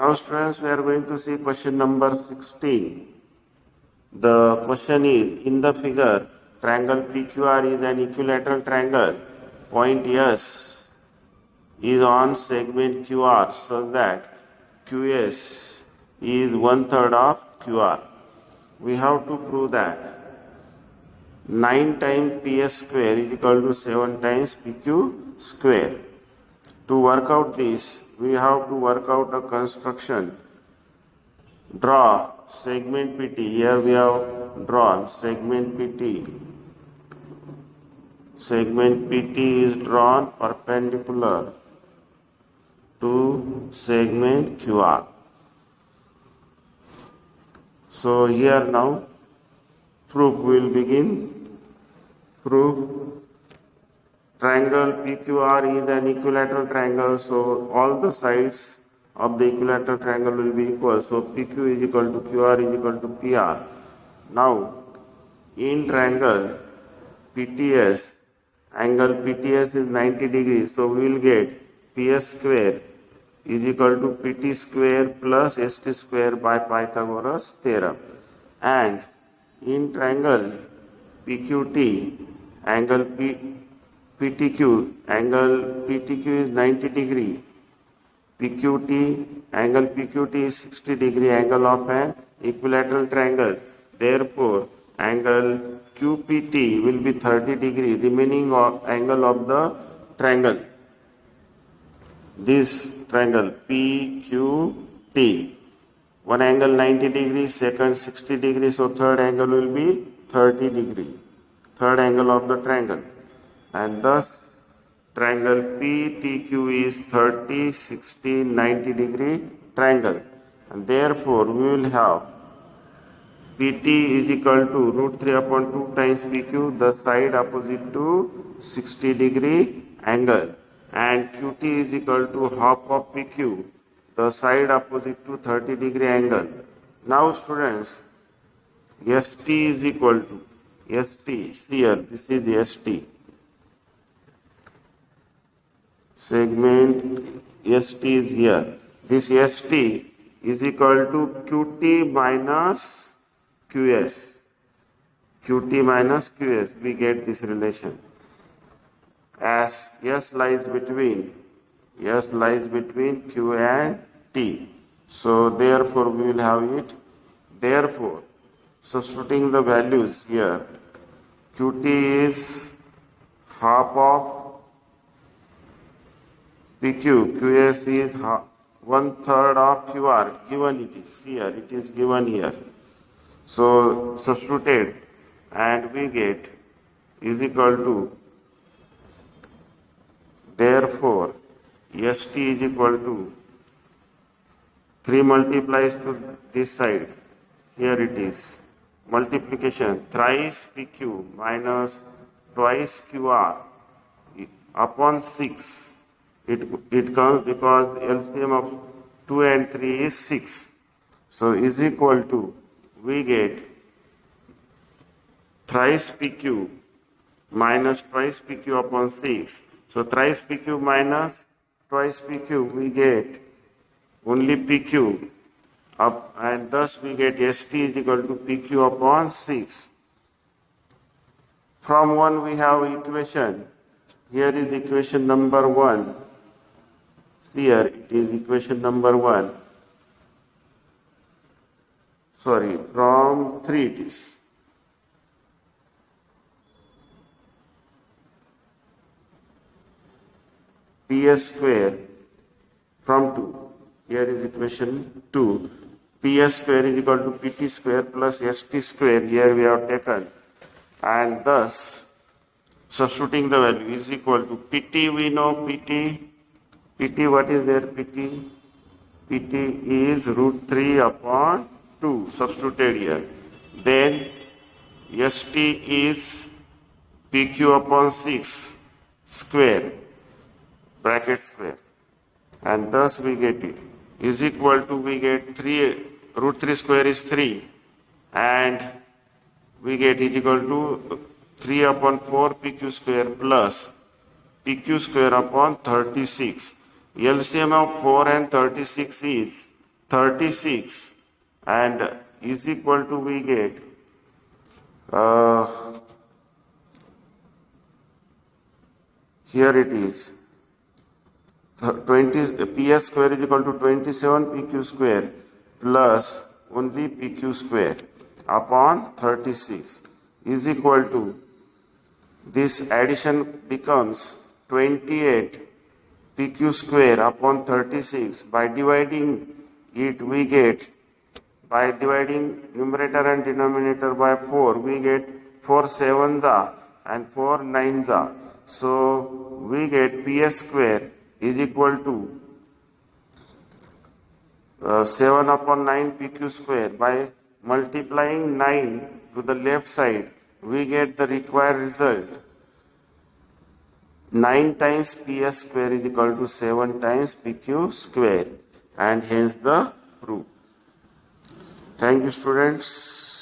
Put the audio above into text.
Now students, we are going to see question number 16. The question is, in the figure, triangle PQR is an equilateral triangle. Point S is on segment QR such that QS is 1/3 of QR. We have to prove that 9 times PS square is equal to 7 times PQ square. To work out this, we have to work out a construction. Draw segment PT. Here we have drawn segment PT. Segment PT is drawn perpendicular to segment QR. So here now proof will begin. Proof triangle PQR is an equilateral triangle, so all the sides of the equilateral triangle will be equal. So PQ is equal to QR is equal to PR. Now in triangle PTS, angle PTS is 90 degrees, so we will get PS square is equal to PT square plus ST square by Pythagoras theorem. And in triangle PQT, angle PTQ, angle PTQ is 90 degree. PQT, angle PQT is 60 degree angle of an equilateral triangle. Therefore, angle QPT will be 30 degree, remaining angle of the triangle. This triangle PQT, one angle 90 degrees, second 60 degrees, so third angle will be 30 degree, third angle of the triangle. And thus triangle PTQ is 30, 60, 90 degree triangle. And therefore we will have PT is equal to root 3 upon 2 times PQ, the side opposite to 60 degree angle. And QT is equal to half of PQ, the side opposite to 30 degree angle. Now students, ST is equal to ST, here this is ST. Segment ST is here. This ST is equal to QT minus QS. QT minus QS, we get this relation. As S lies between Q and T. So therefore we will have it. Therefore, substituting the values here, QT is half of PQ, QS is 1/3 of QR, given it is here, it is given here. So substituted and we get is equal to, therefore ST is equal to 3 multiplies to this side, here it is, multiplication thrice PQ minus twice QR upon 6. It comes because LCM of 2 and 3 is 6. So is equal to, we get thrice PQ minus twice PQ upon 6. So thrice PQ minus twice PQ, we get only PQ up, and thus we get ST is equal to PQ upon 6. From 1 we have equation. Here is equation number 1. Here it is equation number 1. Sorry, from 3 it is. PS square from 2. Here is equation 2. PS square is equal to PT square plus ST square. Here we have taken. And thus, substituting the value is equal to PT, we know PT. PT, what is there? PT? PT is root 3 upon 2, substituted here. Then ST is PQ upon 6 square, bracket square. And thus we get it is equal to, we get 3, root 3 square is 3. And we get is equal to 3 upon 4 PQ square plus PQ square upon 36. LCM of 4 and 36 is 36 and is equal to, we get here it is 20 ps square is equal to 27 pq square plus only pq square upon 36 is equal to, this addition becomes 28 pq square upon 36. By dividing it, we get, by dividing numerator and denominator by 4, we get 4 sevens are and 4 nines are. So we get ps square is equal to 7 upon 9 pq square. By multiplying 9 to the left side, we get the required result. 9 times ps square is equal to 7 times pq square, and hence the proof. Thank you, students.